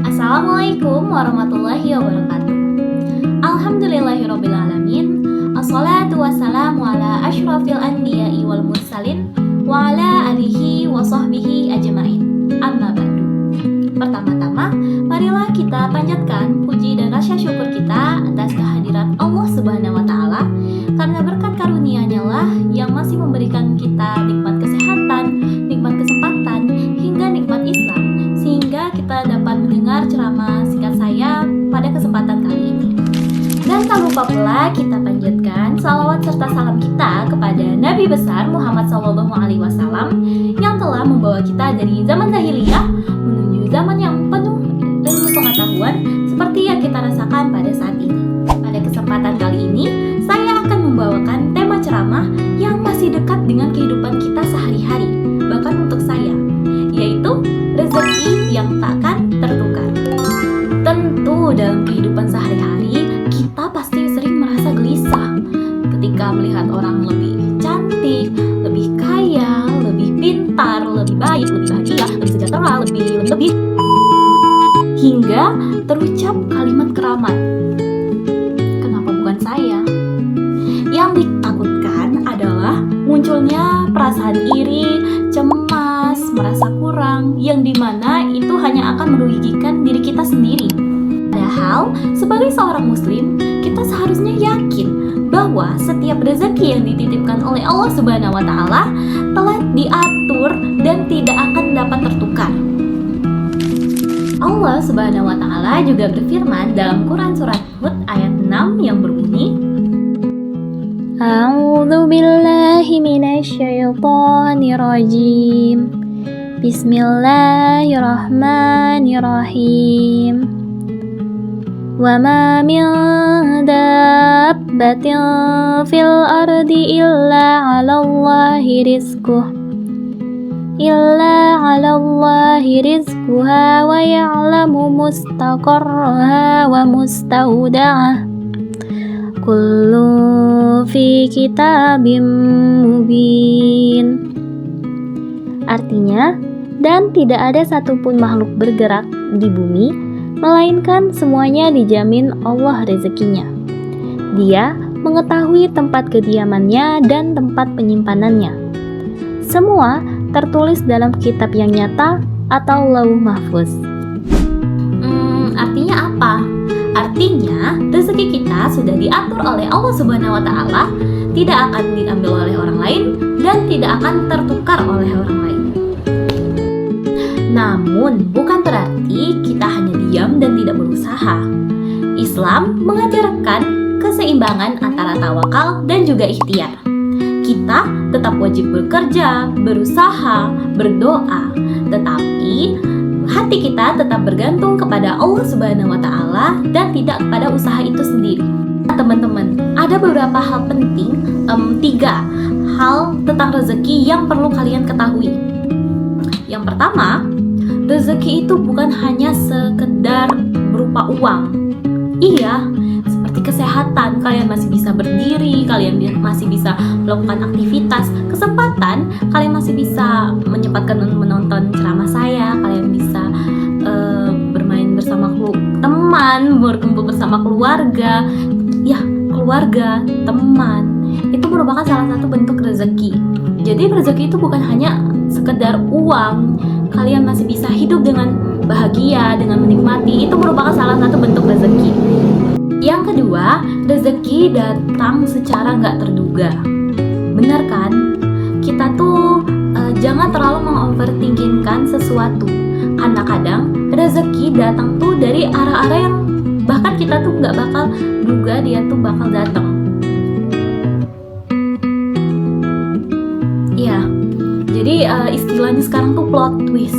Assalamualaikum warahmatullahi wabarakatuh. Alhamdulillahirrabbilalamin. Assalatu wassalamu ala ashrafil anbiya'i wal mursalin wa ala alihi wa sahbihi ajmain. Amma ba'du. Pertama-tama, marilah kita panjatkan puji dan rasa syukur kita atas kehadirat Allah Subhanahu wa taala, karena berkat karunia-Nya lah yang masih memberikan kita nikmat kesehatan, nikmat kesempatan, hingga nikmat Islam, sehingga kita dapat mendengar ceramah singkat saya pada kesempatan kali ini. Dan tak lupa pula kita panjatkan salawat serta salam kita kepada Nabi besar Muhammad SAW yang telah membawa kita dari zaman jahiliyah menuju zaman yang penuh ilmu pengetahuan seperti yang kita rasakan pada saat ini. Pada kesempatan kali ini, saya akan membawakan tema ceramah yang masih dekat dengan kehidupan kita sehari-hari, bahkan untuk saya, yaitu rezeki yang takkan tertukar. Tentu dalam kehidupan sehari-hari kita pasti sering merasa gelisah ketika melihat orang lebih cantik, lebih kaya, lebih pintar, lebih baik, lebih bahagia, lebih sejahtera, lebih hingga terucap kalimat keramat, kenapa bukan saya? Yang ditakutkan adalah munculnya perasaan iri, cemas, merasa kurang, yang dimana itu hanya akan merugikan diri kita sendiri. Padahal, sebagai seorang muslim, kita seharusnya yakin bahwa setiap rezeki yang dititipkan oleh Allah Subhanahu wa taala telah diatur dan tidak akan dapat tertukar. Allah Subhanahu wa taala juga berfirman dalam Quran surat Hud ayat 6 yang berbunyi, A'udzu billahi minasyaitonir rajim. Bismillahirrahmanirrahim. Wa ma min dabbatin fil ardi illa 'alallahi rizquha wa ya'lamu mustaqarraha wa mustawda'aha. Kullu fi kitabim mubin. Artinya, dan tidak ada satupun makhluk bergerak di bumi, melainkan semuanya dijamin Allah rezekinya. Dia mengetahui tempat kediamannya dan tempat penyimpanannya. Semua tertulis dalam kitab yang nyata atau Lauh Mahfuz. Artinya apa? Artinya, rezeki kita sudah diatur oleh Allah Subhanahu wa taala, tidak akan diambil oleh orang lain dan tidak akan tertukar oleh orang lain. Namun, bukan berarti kita hanya diam dan tidak berusaha. Islam mengajarkan keseimbangan antara tawakal dan juga ikhtiar. Kita tetap wajib bekerja, berusaha, berdoa, tetapi hati kita tetap bergantung kepada Allah Subhanahu wa taala dan tidak kepada usaha itu sendiri. Teman-teman, ada beberapa hal penting, 3 hal tentang rezeki yang perlu kalian ketahui. Yang pertama, rezeki itu bukan hanya sekedar berupa uang. Iya, seperti kesehatan, kalian masih bisa berdiri, kalian masih bisa melakukan aktivitas, kesempatan, kalian masih bisa menyempatkan menonton ceramah saya, kalian bisa bermain bersama teman, berkumpul bersama keluarga. Ya, keluarga, teman, itu merupakan salah satu bentuk rezeki. Jadi rezeki itu bukan hanya sekedar uang, kalian masih bisa hidup dengan bahagia, dengan menikmati, itu merupakan salah satu bentuk rezeki. Yang kedua, rezeki datang secara nggak terduga. Benar kan? Kita tuh jangan terlalu mengoverthinkingkan sesuatu, karena kadang rezeki datang tuh dari arah-arah yang bahkan kita tuh nggak bakal duga dia tuh bakal datang. Iya, jadi istilahnya sekarang tuh plot twist.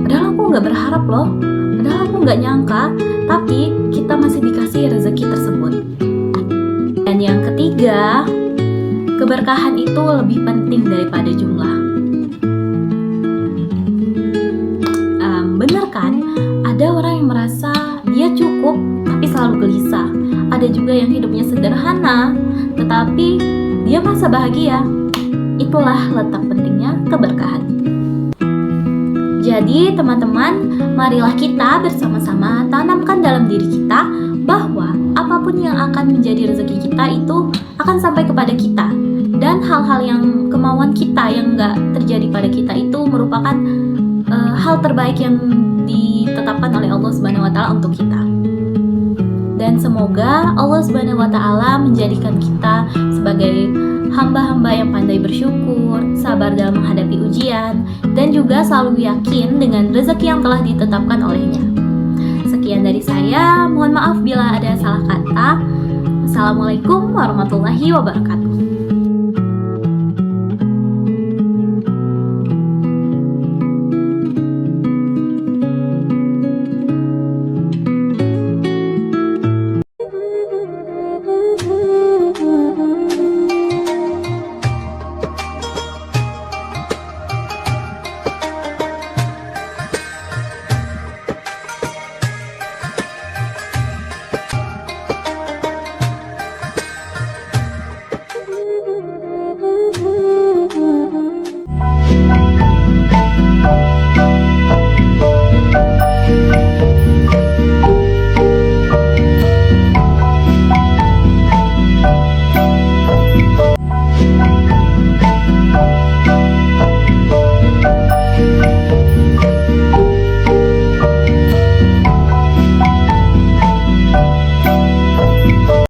Padahal aku nggak berharap loh, padahal aku nggak nyangka, tapi kita masih dikasih rezeki tersebut. Dan yang ketiga, keberkahan itu lebih penting daripada jumlah. Bener kan? Ada orang yang merasa dia cukup, tapi selalu gelisah. Ada juga yang hidupnya sederhana, tetapi dia merasa bahagia. Itulah letak pentingnya keberkahan. Jadi teman-teman, marilah kita bersama-sama tanamkan dalam diri kita bahwa apapun yang akan menjadi rezeki kita itu akan sampai kepada kita. Dan hal-hal yang kemauan kita yang nggak terjadi pada kita itu merupakan hal terbaik yang ditetapkan oleh Allah Subhanahu wa Ta'ala untuk kita. Dan semoga Allah Subhanahu wa Ta'ala menjadikan kita sebagai hamba-hamba yang pandai bersyukur, sabar dalam menghadapi ujian, dan juga selalu yakin dengan rezeki yang telah ditetapkan olehnya. Sekian dari saya, mohon maaf bila ada salah kata. Assalamualaikum warahmatullahi wabarakatuh.